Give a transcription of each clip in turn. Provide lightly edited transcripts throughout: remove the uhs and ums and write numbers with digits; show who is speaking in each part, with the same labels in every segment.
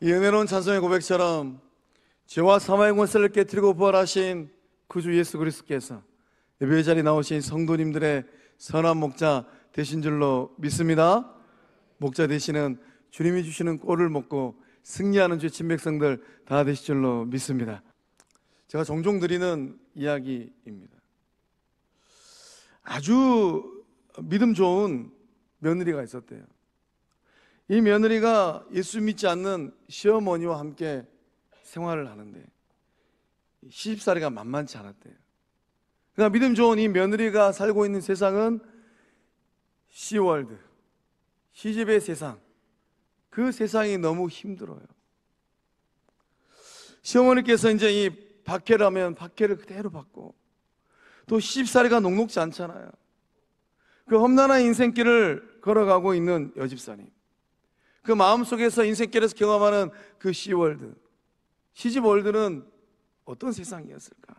Speaker 1: 이 은혜로운 찬송의 고백처럼 죄와 사망의 권세를 깨뜨리고 부활하신 구주 예수 그리스도께서 예배의 자리에 나오신 성도님들의 선한 목자 되신 줄로 믿습니다. 목자 되시는 주님이 주시는 꼴을 먹고 승리하는 주의 친백성들 다 되실 줄로 믿습니다. 제가 종종 드리는 이야기입니다. 아주 믿음 좋은 며느리가 있었대요. 이 며느리가 예수 믿지 않는 시어머니와 함께 생활을 하는데 시집살이가 만만치 않았대요. 그러나 믿음 좋은 이 며느리가 살고 있는 세상은 시월드, 시집의 세상, 그 세상이 너무 힘들어요. 시어머니께서 이제 이 박해를 하면 박해를 그대로 받고, 또 시집살이가 녹록지 않잖아요. 그 험난한 인생길을 걸어가고 있는 여집사님, 그 마음속에서 인생길에서 경험하는 그 시월드, 시집월드는 어떤 세상이었을까?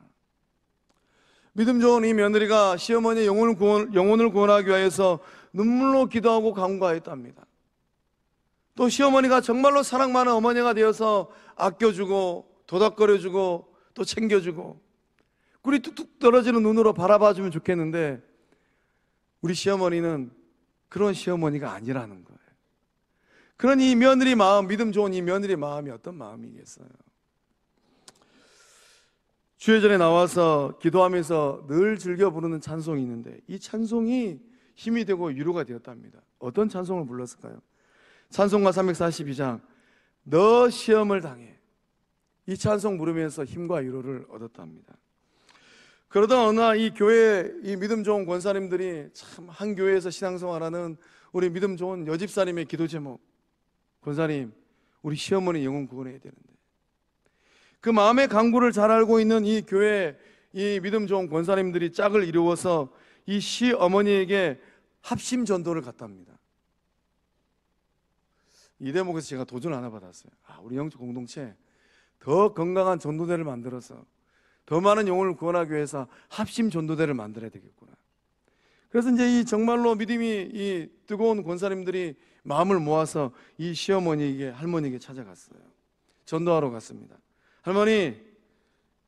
Speaker 1: 믿음 좋은 이 며느리가 시어머니의 영혼을 구원하기 위해서 눈물로 기도하고 간구하였답니다. 또 시어머니가 정말로 사랑 많은 어머니가 되어서 아껴주고 도닥거려주고 또 챙겨주고 꿀이 뚝뚝 떨어지는 눈으로 바라봐주면 좋겠는데, 우리 시어머니는 그런 시어머니가 아니라는 거예요. 그런 이 며느리 마음, 믿음 좋은 이 며느리 마음이 어떤 마음이겠어요? 주회전에 나와서 기도하면서 늘 즐겨 부르는 찬송이 있는데, 이 찬송이 힘이 되고 위로가 되었답니다. 어떤 찬송을 불렀을까요? 찬송가 342장 너 시험을 당해, 이 찬송 부르면서 힘과 위로를 얻었답니다. 그러던 어느 날 이 교회 이 믿음 좋은 권사님들이 참 한 교회에서 신앙생활하는 우리 믿음 좋은 여집사님의 기도 제목, 권사님 우리 시어머니 영혼 구원해야 되는데, 그 마음의 간구를 잘 알고 있는 이 교회 이 믿음 좋은 권사님들이 짝을 이루어서 이 시어머니에게 합심 전도를 갔답니다. 이 대목에서 제가 도전 하나 받았어요. 우리 영적 공동체 더 건강한 전도대를 만들어서 더 많은 영혼을 구원하기 위해서 합심 전도대를 만들어야 되겠구나. 그래서 이제 이 정말로 믿음이 이 뜨거운 권사님들이 마음을 모아서 이 시어머니에게, 할머니에게 찾아갔어요. 전도하러 갔습니다. 할머니,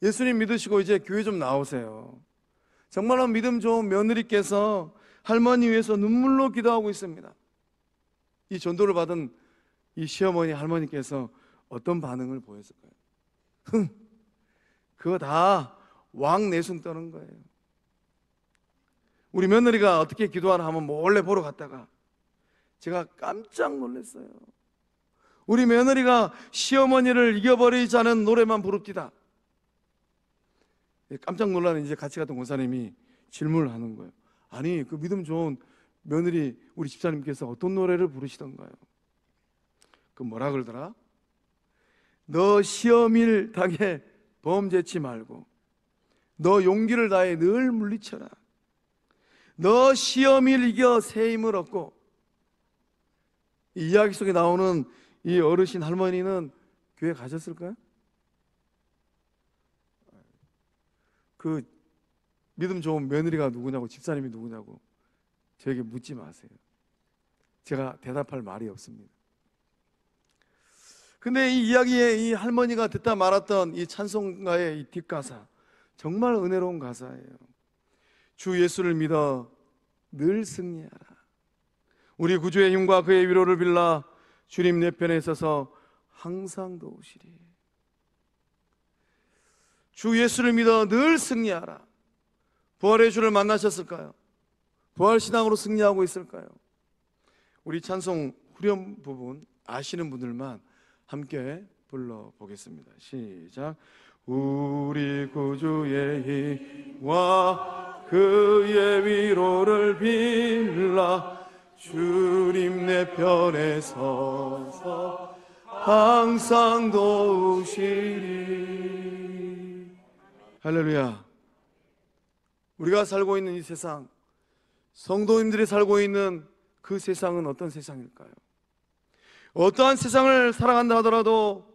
Speaker 1: 예수님 믿으시고 이제 교회 좀 나오세요. 정말로 믿음 좋은 며느리께서 할머니 위해서 눈물로 기도하고 있습니다. 이 전도를 받은 이 시어머니, 할머니께서 어떤 반응을 보였을까요? 그거 다 왕내숭 떠는 거예요. 우리 며느리가 어떻게 기도하나 하면 몰래 보러 갔다가 제가 깜짝 놀랐어요. 우리 며느리가 시어머니를 이겨버리지 않은 노래만 부릅디다. 깜짝 놀라는 이제 같이 갔던 권사님이 질문을 하는 거예요. 아니, 그 믿음 좋은 며느리 우리 집사님께서 어떤 노래를 부르시던가요? 그 뭐라 그러더라? 너 시험일 당해 범죄치 말고 너 용기를 다해 늘 물리쳐라. 너 시험일 이겨 새 힘을 얻고. 이 이야기 속에 나오는 이 어르신 할머니는 교회 가셨을까요? 그 믿음 좋은 며느리가 누구냐고, 집사님이 누구냐고 저에게 묻지 마세요. 제가 대답할 말이 없습니다. 근데 이 이야기에 이 할머니가 듣다 말았던 이 찬송가의 이 뒷가사, 정말 은혜로운 가사예요. 주 예수를 믿어 늘 승리하라. 우리 구주의 힘과 그의 위로를 빌라 주님 내 편에 있어서 항상 도우시리. 주 예수를 믿어 늘 승리하라. 부활의 주를 만나셨을까요? 부활신앙으로 승리하고 있을까요? 우리 찬송 후렴 부분 아시는 분들만 함께 불러보겠습니다. 시작. 우리 구주의 힘과 그의 위로를 빌라 주님 내 편에 서서 항상 도우시리. 할렐루야. 우리가 살고 있는 이 세상, 성도님들이 살고 있는 그 세상은 어떤 세상일까요? 어떠한 세상을 살아간다 하더라도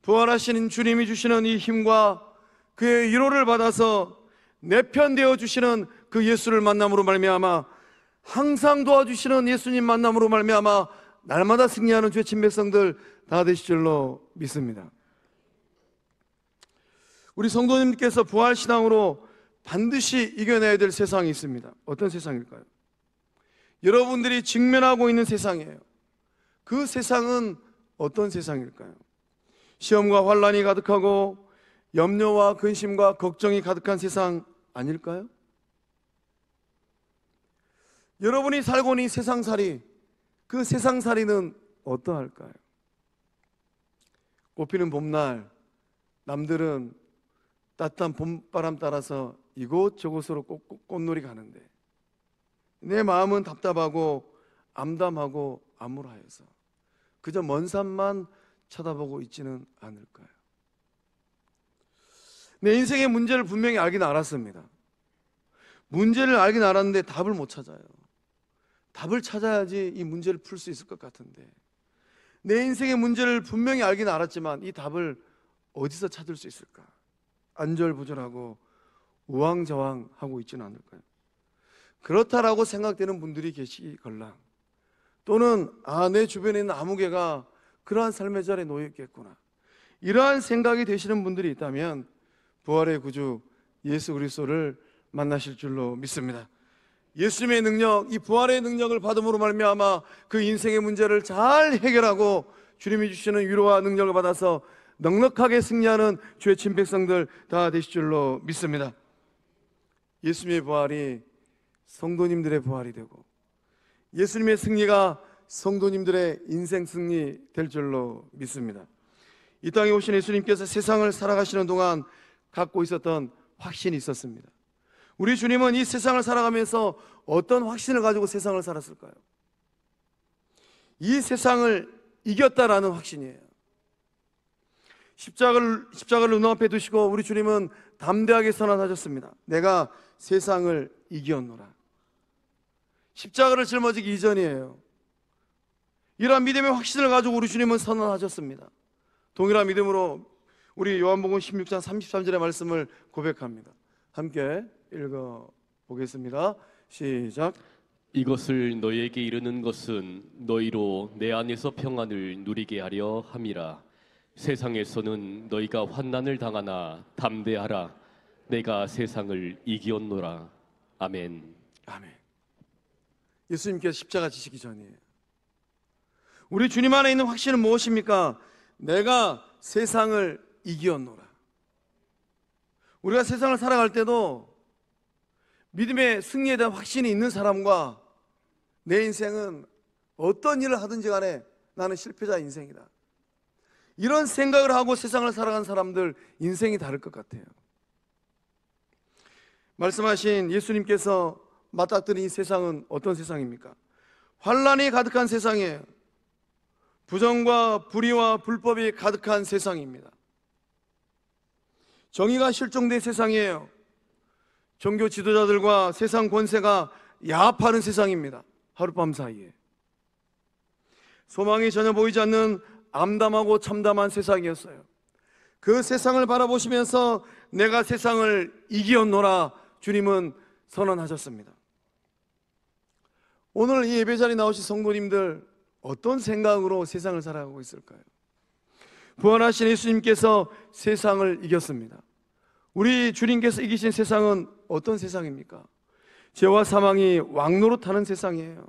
Speaker 1: 부활하신 주님이 주시는 이 힘과 그의 위로를 받아서 내 편 되어 주시는 그 예수를 만남으로 말미암아, 항상 도와주시는 예수님 만남으로 말미암아 날마다 승리하는 주의 친백성들 다 되실 줄로 믿습니다. 우리 성도님께서 부활신앙으로 반드시 이겨내야 될 세상이 있습니다. 어떤 세상일까요? 여러분들이 직면하고 있는 세상이에요. 그 세상은 어떤 세상일까요? 시험과 환난이 가득하고 염려와 근심과 걱정이 가득한 세상 아닐까요? 여러분이 살고 있는 세상살이, 그 세상살이는 어떠할까요? 꽃피는 봄날 남들은 따뜻한 봄바람 따라서 이곳저곳으로 꽃놀이 가는데 내 마음은 답답하고 암담하고 암울하여서 그저 먼 산만 쳐다보고 있지는 않을까요? 내 인생의 문제를 분명히 알긴 알았습니다. 문제를 알긴 알았는데 답을 못 찾아요. 답을 찾아야지 이 문제를 풀 수 있을 것 같은데 내 인생의 문제를 분명히 알긴 알았지만 이 답을 어디서 찾을 수 있을까? 안절부절하고 우왕좌왕하고 있지는 않을까요? 그렇다라고 생각되는 분들이 계시걸랑 또는 내 주변에 있는 아무 개가 그러한 삶의 자리에 놓여 있겠구나, 이러한 생각이 되시는 분들이 있다면 부활의 구주 예수 그리스도를 만나실 줄로 믿습니다. 예수님의 능력, 이 부활의 능력을 받음으로 말미암아 그 인생의 문제를 잘 해결하고 주님이 주시는 위로와 능력을 받아서 넉넉하게 승리하는 주의 친백성들 다 되실 줄로 믿습니다. 예수님의 부활이 성도님들의 부활이 되고 예수님의 승리가 성도님들의 인생 승리 될 줄로 믿습니다. 이 땅에 오신 예수님께서 세상을 살아가시는 동안 갖고 있었던 확신이 있었습니다. 우리 주님은 이 세상을 살아가면서 어떤 확신을 가지고 세상을 살았을까요? 이 세상을 이겼다라는 확신이에요. 십자가를 눈앞에 두시고 우리 주님은 담대하게 선언하셨습니다. 내가 세상을 이겼노라. 십자가를 짊어지기 이전이에요. 이러한 믿음의 확신을 가지고 우리 주님은 선언하셨습니다. 동일한 믿음으로 우리 요한복음 16장 33절의 말씀을 고백합니다. 함께 읽어보겠습니다. 시작.
Speaker 2: 이것을 너희에게 이르는 것은 너희로 내 안에서 평안을 누리게 하려 함이라. 세상에서는 너희가 환난을 당하나 담대하라. 내가 세상을 이기었노라. 아멘.
Speaker 1: 아멘. 예수님께서 십자가 지시기 전이에요. 우리 주님 안에 있는 확신은 무엇입니까? 내가 세상을 이기었노라. 우리가 세상을 살아갈 때도 믿음의 승리에 대한 확신이 있는 사람과 내 인생은 어떤 일을 하든지 간에 나는 실패자 인생이다, 이런 생각을 하고 세상을 살아간 사람들 인생이 다를 것 같아요. 말씀하신 예수님께서 맞닥뜨린 이 세상은 어떤 세상입니까? 환난이 가득한 세상이에요. 부정과 불의와 불법이 가득한 세상입니다. 정의가 실종된 세상이에요. 종교 지도자들과 세상 권세가 야합하는 세상입니다. 하룻밤 사이에 소망이 전혀 보이지 않는 암담하고 참담한 세상이었어요. 그 세상을 바라보시면서 내가 세상을 이기었노라 주님은 선언하셨습니다. 오늘 이 예배 자리에 나오신 성도님들 어떤 생각으로 세상을 살아가고 있을까요? 부활하신 예수님께서 세상을 이겼습니다. 우리 주님께서 이기신 세상은 어떤 세상입니까? 죄와 사망이 왕노릇하는 세상이에요.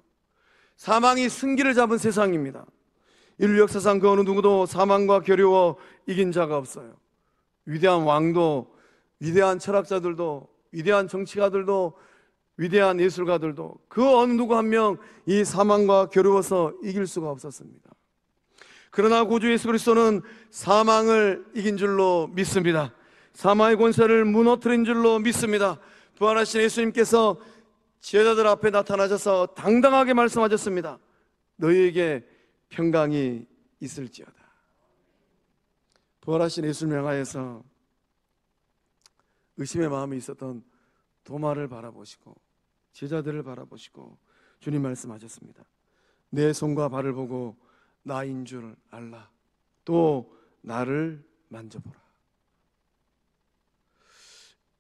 Speaker 1: 사망이 승기를 잡은 세상입니다. 인류 역사상 그 어느 누구도 사망과 겨루어 이긴 자가 없어요. 위대한 왕도, 위대한 철학자들도, 위대한 정치가들도, 위대한 예술가들도 그 어느 누구 한 명 이 사망과 겨루어서 이길 수가 없었습니다. 그러나 구주 예수 그리스도는 사망을 이긴 줄로 믿습니다. 사망의 권세를 무너뜨린 줄로 믿습니다. 부활하신 예수님께서 제자들 앞에 나타나셔서 당당하게 말씀하셨습니다. 너희에게 평강이 있을지어다. 부활하신 예수님을 향하여서 의심의 마음이 있었던 도마를 바라보시고 제자들을 바라보시고 주님 말씀하셨습니다. 내 손과 발을 보고 나인 줄 알라. 또 나를 만져보라.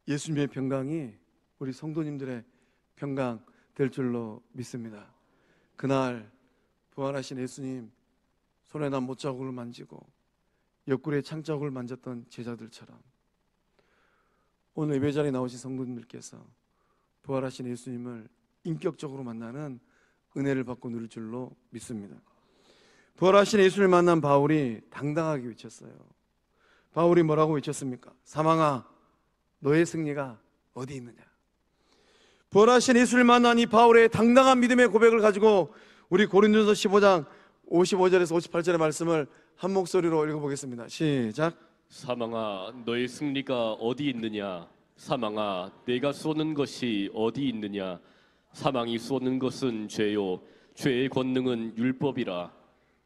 Speaker 1: 예수님의 평강이 우리 성도님들의 평강 될 줄로 믿습니다. 그날 부활하신 예수님 손에 난 못자국을 만지고 옆구리에 창자국을 만졌던 제자들처럼 오늘 예배 자리에 나오신 성도님들께서 부활하신 예수님을 인격적으로 만나는 은혜를 받고 누릴 줄로 믿습니다. 부활하신 예수를 만난 바울이 당당하게 외쳤어요. 바울이 뭐라고 외쳤습니까? 사망아, 너의 승리가 어디 있느냐? 부활하신 예수를 만난 이 바울의 당당한 믿음의 고백을 가지고 우리 고린도전서 15장 55절에서 58절의 말씀을 한 목소리로 읽어보겠습니다. 시작.
Speaker 2: 사망아, 너의 승리가 어디 있느냐? 사망아, 내가 쏘는 것이 어디 있느냐? 사망이 쏘는 것은 죄요, 죄의 권능은 율법이라.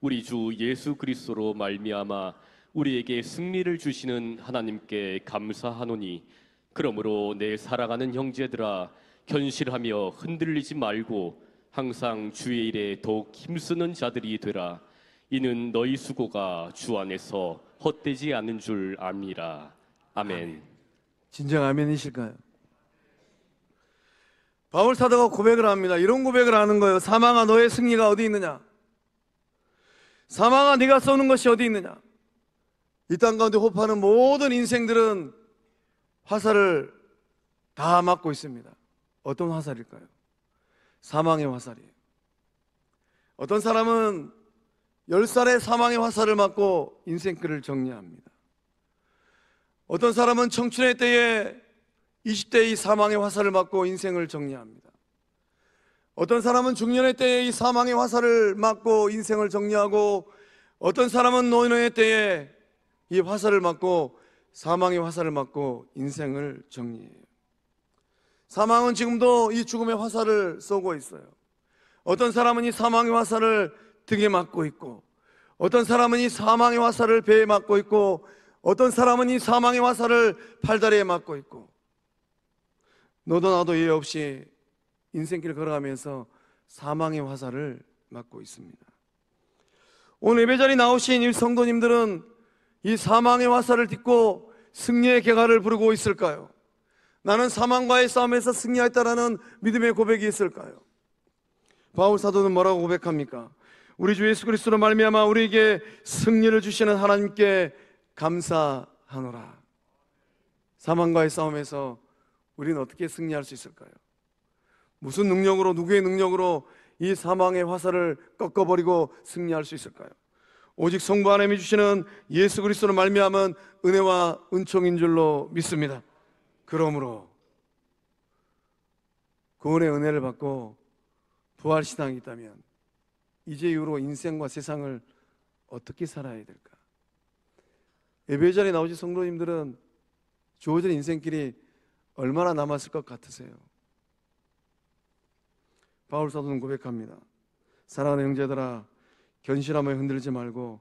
Speaker 2: 우리 주 예수 그리스도로 말미암아 우리에게 승리를 주시는 하나님께 감사하노니, 그러므로 내 사랑하는 형제들아, 견실하며 흔들리지 말고 항상 주의 일에 더욱 힘쓰는 자들이 되라. 이는 너희 수고가 주 안에서 헛되지 않은 줄 압니다. 아멘.
Speaker 1: 진정 아멘이실까요? 바울 사도가 고백을 합니다. 이런 고백을 하는 거예요. 사망아, 너의 승리가 어디 있느냐? 사망아, 네가 쏘는 것이 어디 있느냐? 이 땅 가운데 호흡하는 모든 인생들은 화살을 다 맞고 있습니다. 어떤 화살일까요? 사망의 화살이에요. 어떤 사람은 10살에 사망의 화살을 맞고 인생길을 정리합니다. 어떤 사람은 청춘의 때에 20대의 사망의 화살을 맞고 인생을 정리합니다. 어떤 사람은 중년의 때에 이 사망의 화살을 맞고 인생을 정리하고, 어떤 사람은 노인의 때에 이 화살을 맞고 사망의 화살을 맞고 인생을 정리해요. 사망은 지금도 이 죽음의 화살을 쏘고 있어요. 어떤 사람은 이 사망의 화살을 등에 맞고 있고, 어떤 사람은 이 사망의 화살을 배에 맞고 있고, 어떤 사람은 이 사망의 화살을 팔다리에 맞고 있고, 너도 나도 예외 없이 인생길을 걸어가면서 사망의 화살을 맞고 있습니다. 오늘 예배자리에 나오신 이 성도님들은 이 사망의 화살을 딛고 승리의 개가를 부르고 있을까요? 나는 사망과의 싸움에서 승리했다라는 믿음의 고백이 있을까요? 바울 사도는 뭐라고 고백합니까? 우리 주 예수 그리스도로 말미암아 우리에게 승리를 주시는 하나님께 감사하노라. 사망과의 싸움에서 우리는 어떻게 승리할 수 있을까요? 무슨 능력으로, 누구의 능력으로 이 사망의 화살을 꺾어버리고 승리할 수 있을까요? 오직 성부 하나님이 주시는 예수 그리스도로 말미암은 은혜와 은총인 줄로 믿습니다. 그러므로 구원의 은혜를 받고 부활신앙이 있다면 이제 이후로 인생과 세상을 어떻게 살아야 될까? 예배 자리에 나오신 성도님들은 주어진 인생길이 얼마나 남았을 것 같으세요? 바울 사도는 고백합니다. 사랑하는 형제들아, 견실함에 흔들지 말고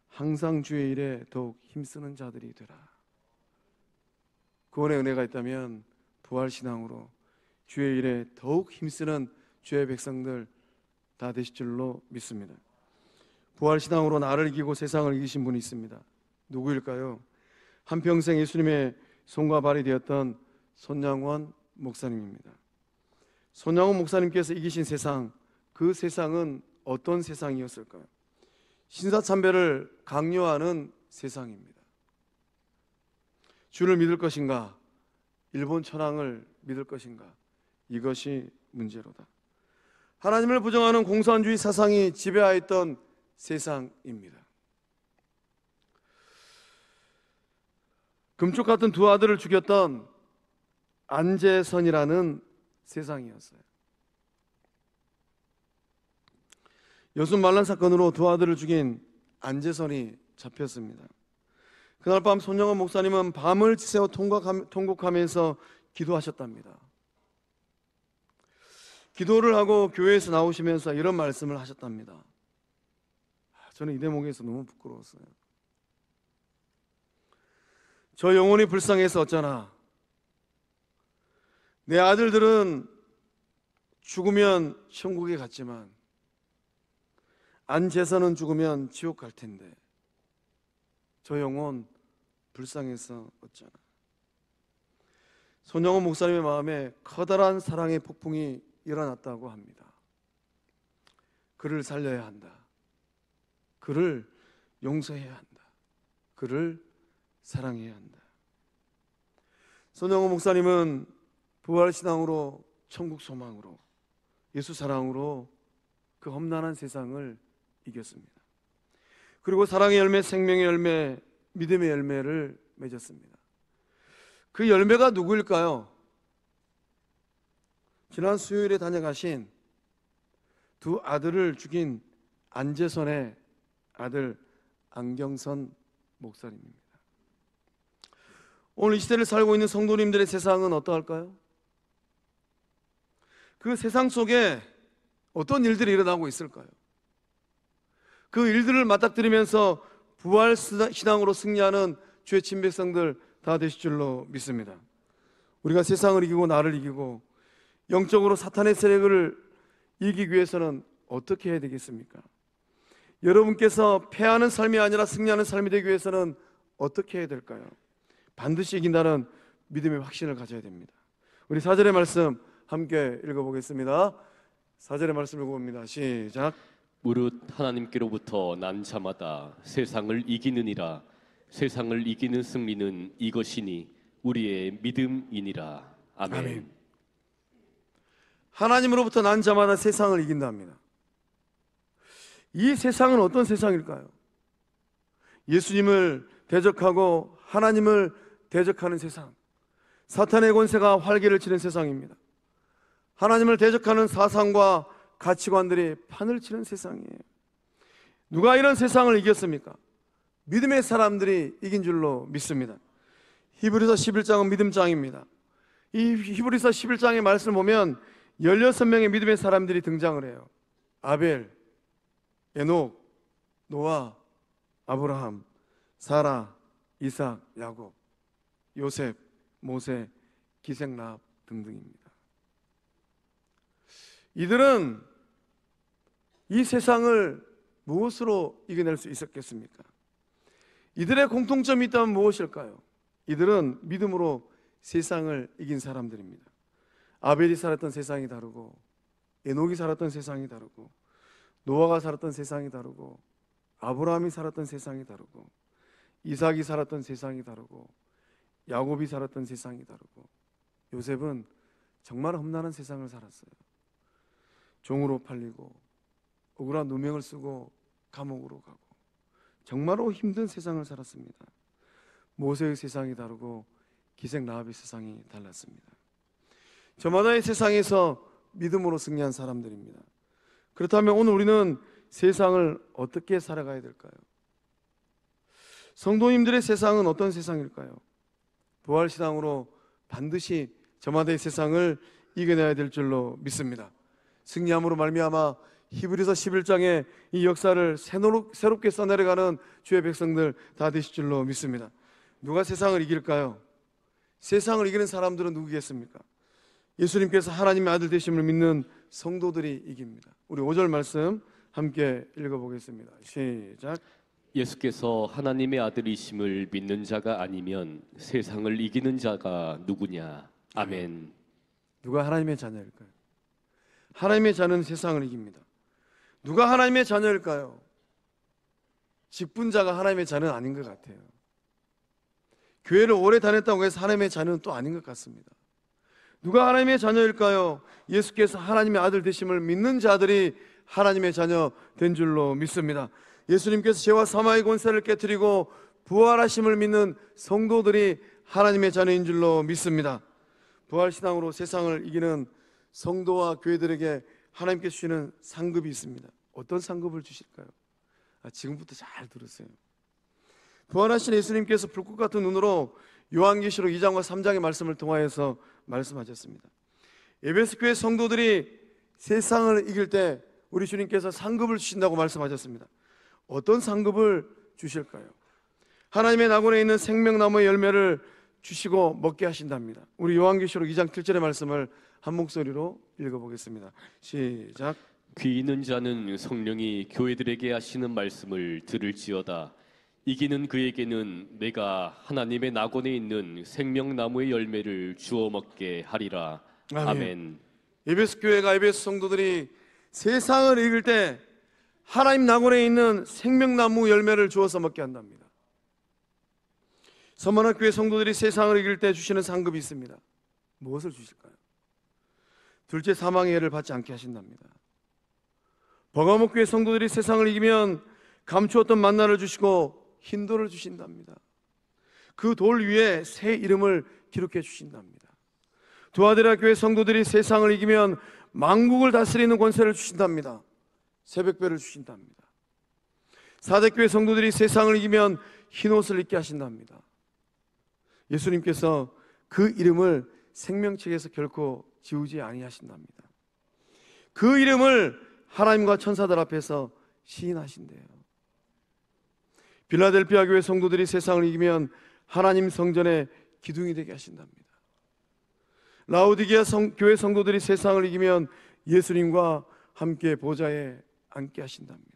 Speaker 1: 항상 주의 일에 더욱 힘쓰는 자들이 되라. 구원의 은혜가 있다면 부활신앙으로 주의 일에 더욱 힘쓰는 주의 백성들 다 되실 줄로 믿습니다. 부활신앙으로 나를 이기고 세상을 이기신 분이 있습니다. 누구일까요? 한평생 예수님의 손과 발이 되었던 손양원 목사님입니다. 손양원 목사님께서 이기신 세상, 그 세상은 어떤 세상이었을까요? 신사참배를 강요하는 세상입니다. 주를 믿을 것인가, 일본 천황을 믿을 것인가, 이것이 문제로다. 하나님을 부정하는 공산주의 사상이 지배하였던 세상입니다. 금쪽 같은 두 아들을 죽였던 안재선이라는 세상이었어요. 여순만란 사건으로 두 아들을 죽인 안재선이 잡혔습니다. 그날 밤 손영원 목사님은 밤을 지새워 통곡하면서 기도하셨답니다. 기도를 하고 교회에서 나오시면서 이런 말씀을 하셨답니다. 저는 이 대목에서 너무 부끄러웠어요. 저 영혼이 불쌍해서 어쩌나. 내 아들들은 죽으면 천국에 갔지만 안재선은 죽으면 지옥 갈 텐데 저 영혼 불쌍해서 어쩌나. 손영원 목사님의 마음에 커다란 사랑의 폭풍이 일어났다고 합니다. 그를 살려야 한다. 그를 용서해야 한다. 그를 사랑해야 한다. 손영호 목사님은 부활신앙으로, 천국 소망으로, 예수 사랑으로 그 험난한 세상을 이겼습니다. 그리고 사랑의 열매, 생명의 열매, 믿음의 열매를 맺었습니다. 그 열매가 누구일까요? 지난 수요일에 다녀가신 두 아들을 죽인 안재선의 아들 안경선 목사님입니다. 오늘 이 시대를 살고 있는 성도님들의 세상은 어떠할까요? 그 세상 속에 어떤 일들이 일어나고 있을까요? 그 일들을 맞닥뜨리면서 부활 신앙으로 승리하는 주의 친백성들 다 되실 줄로 믿습니다. 우리가 세상을 이기고 나를 이기고 영적으로 사탄의 세력을 이기기 위해서는 어떻게 해야 되겠습니까? 여러분께서 패하는 삶이 아니라 승리하는 삶이 되기 위해서는 어떻게 해야 될까요? 반드시 이긴다는 믿음의 확신을 가져야 됩니다. 우리 4절의 말씀 함께 읽어보겠습니다. 4절의 말씀 읽어봅니다. 시작.
Speaker 2: 무릇 하나님께로부터 난 자마다 세상을 이기느니라. 세상을 이기는 승리는 이것이니 우리의 믿음이니라. 아멘.
Speaker 1: 아멘. 하나님으로부터 난 자마다 세상을 이긴답니다. 이 세상은 어떤 세상일까요? 예수님을 대적하고 하나님을 대적하는 세상, 사탄의 권세가 활개를 치는 세상입니다. 하나님을 대적하는 사상과 가치관들이 판을 치는 세상이에요. 누가 이런 세상을 이겼습니까? 믿음의 사람들이 이긴 줄로 믿습니다. 히브리서 11장은 믿음장입니다. 이 히브리서 11장의 말씀을 보면 16명의 믿음의 사람들이 등장을 해요. 아벨, 에녹, 노아, 아브라함, 사라, 이삭, 야곱, 요셉, 모세, 기생랍 등등입니다. 이들은 이 세상을 무엇으로 이겨낼 수 있었겠습니까? 이들의 공통점이 있다면 무엇일까요? 이들은 믿음으로 세상을 이긴 사람들입니다. 아벨이 살았던 세상이 다르고, 에녹이 살았던 세상이 다르고, 노아가 살았던 세상이 다르고, 아브라함이 살았던 세상이 다르고, 이삭이 살았던 세상이 다르고, 야곱이 살았던 세상이 다르고, 요셉은 정말 험난한 세상을 살았어요. 종으로 팔리고 억울한 누명을 쓰고 감옥으로 가고 정말로 힘든 세상을 살았습니다. 모세의 세상이 다르고 기생 라합의 세상이 달랐습니다. 저마다의 세상에서 믿음으로 승리한 사람들입니다. 그렇다면 오늘 우리는 세상을 어떻게 살아가야 될까요? 성도님들의 세상은 어떤 세상일까요? 부활신앙으로 반드시 저마다의 세상을 이겨내야 될 줄로 믿습니다. 승리함으로 말미암아 히브리서 11장의 이 역사를 새롭게 써내려가는 주의 백성들 다 되실 줄로 믿습니다. 누가 세상을 이길까요? 세상을 이기는 사람들은 누구겠습니까? 예수님께서 하나님의 아들 되심을 믿는 성도들이 이깁니다. 우리 5절 말씀 함께 읽어보겠습니다. 시작.
Speaker 2: 예수께서 하나님의 아들이심을 믿는 자가 아니면 세상을 이기는 자가 누구냐. 아멘.
Speaker 1: 누가 하나님의 자녀일까요? 하나님의 자녀는 세상을 이깁니다. 누가 하나님의 자녀일까요? 직분자가 하나님의 자녀는 아닌 것 같아요. 교회를 오래 다녔다고 해서 하나님의 자녀는 또 아닌 것 같습니다. 누가 하나님의 자녀일까요? 예수께서 하나님의 아들 되심을 믿는 자들이 하나님의 자녀 된 줄로 믿습니다. 예수님께서 죄와 사망의 권세를 깨뜨리고 부활하심을 믿는 성도들이 하나님의 자녀인 줄로 믿습니다. 부활신앙으로 세상을 이기는 성도와 교회들에게 하나님께서 주시는 상급이 있습니다. 어떤 상급을 주실까요? 지금부터 잘 들으세요. 부활하신 예수님께서 불꽃 같은 눈으로 요한계시록 2장과 3장의 말씀을 통하여서 말씀하셨습니다. 에베소 교회 성도들이 세상을 이길 때 우리 주님께서 상급을 주신다고 말씀하셨습니다. 어떤 상급을 주실까요? 하나님의 낙원에 있는 생명나무의 열매를 주시고 먹게 하신답니다. 우리 요한계시록 2장 7절의 말씀을 한 목소리로 읽어보겠습니다. 시작.
Speaker 2: 귀 있는 자는 성령이 교회들에게 하시는 말씀을 들을지어다. 이기는 그에게는 내가 하나님의 낙원에 있는 생명나무의 열매를 주어 먹게 하리라. 아멘.
Speaker 1: 에베소 교회가, 에베소 성도들이 세상을 이길 때 하나님 낙원에 있는 생명나무 열매를 주어서 먹게 한답니다. 서만학교회 성도들이 세상을 이길 때 주시는 상급이 있습니다. 무엇을 주실까요? 둘째, 사망의 해를 받지 않게 하신답니다. 버가목교회 성도들이 세상을 이기면 감추었던 만나를 주시고 흰 돌을 주신답니다. 그 돌 위에 새 이름을 기록해 주신답니다. 두아데라 교회 성도들이 세상을 이기면 만국을 다스리는 권세를 주신답니다. 새벽별을 주신답니다. 사대교회 성도들이 세상을 이기면 흰옷을 입게 하신답니다. 예수님께서 그 이름을 생명책에서 결코 지우지 아니하신답니다. 그 이름을 하나님과 천사들 앞에서 시인하신대요. 빌라델피아 교회 성도들이 세상을 이기면 하나님 성전의 기둥이 되게 하신답니다. 라오디게아 교회 성도들이 세상을 이기면 예수님과 함께 보좌에 앉게 하신답니다.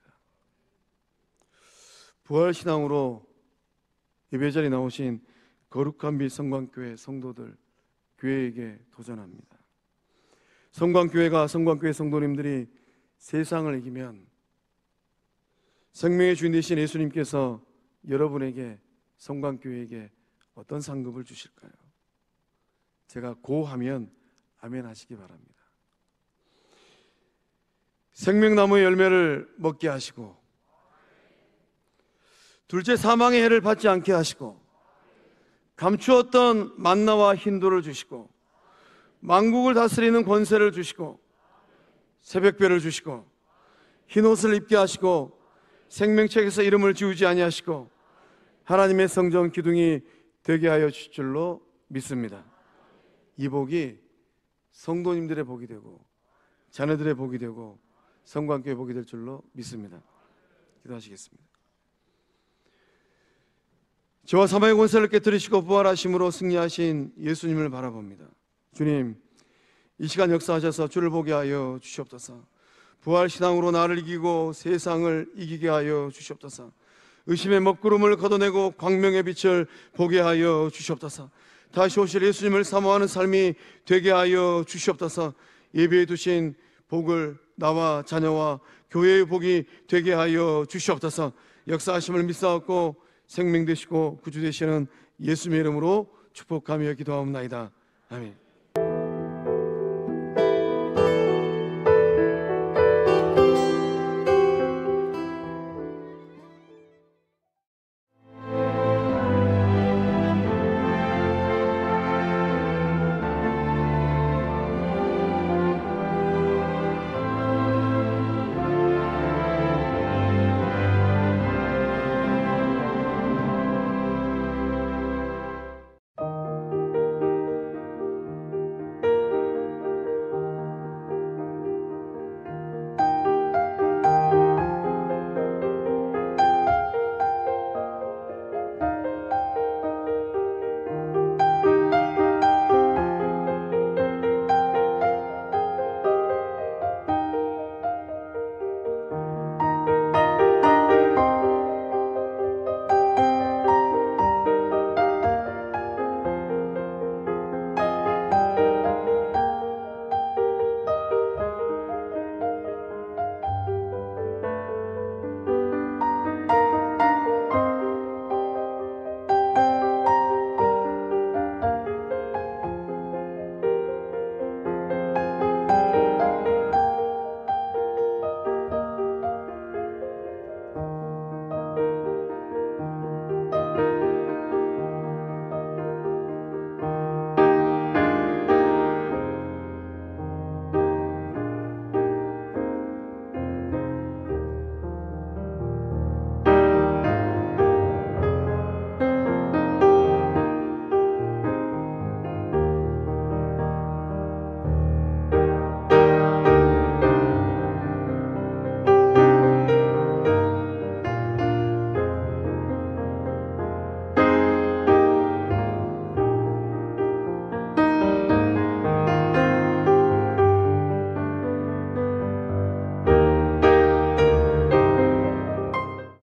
Speaker 1: 부활신앙으로 예배자리에 나오신 거룩한 빛 성광교회 성도들, 교회에게 도전합니다. 성광교회가 성광교회 성도님들이 세상을 이기면 생명의 주인 되신 예수님께서 여러분에게, 성광교회에게 어떤 상급을 주실까요? 제가 고하면 아멘 하시기 바랍니다. 생명나무의 열매를 먹게 하시고, 둘째, 사망의 해를 받지 않게 하시고, 감추었던 만나와 흰돌을 주시고, 만국을 다스리는 권세를 주시고, 새벽별을 주시고, 흰옷을 입게 하시고, 생명책에서 이름을 지우지 아니하시고, 하나님의 성전 기둥이 되게 하여 주실 줄로 믿습니다. 이 복이 성도님들의 복이 되고 자녀들의 복이 되고 성광교회 복이 될 줄로 믿습니다. 기도하시겠습니다. 저와 사망의 권세를 깨뜨리시고 부활하심으로 승리하신 예수님을 바라봅니다. 주님, 이 시간 역사하셔서 주를 보게 하여 주시옵소서. 부활신앙으로 나를 이기고 세상을 이기게 하여 주시옵소서. 의심의 먹구름을 걷어내고 광명의 빛을 보게 하여 주시옵소서. 다시 오실 예수님을 사모하는 삶이 되게 하여 주시옵소서. 예배해 두신 복을 나와 자녀와 교회의 복이 되게 하여 주시옵소서. 역사하심을 믿사옵고 생명 되시고 구주 되시는 예수님의 이름으로 축복하며 기도하옵나이다. 아멘.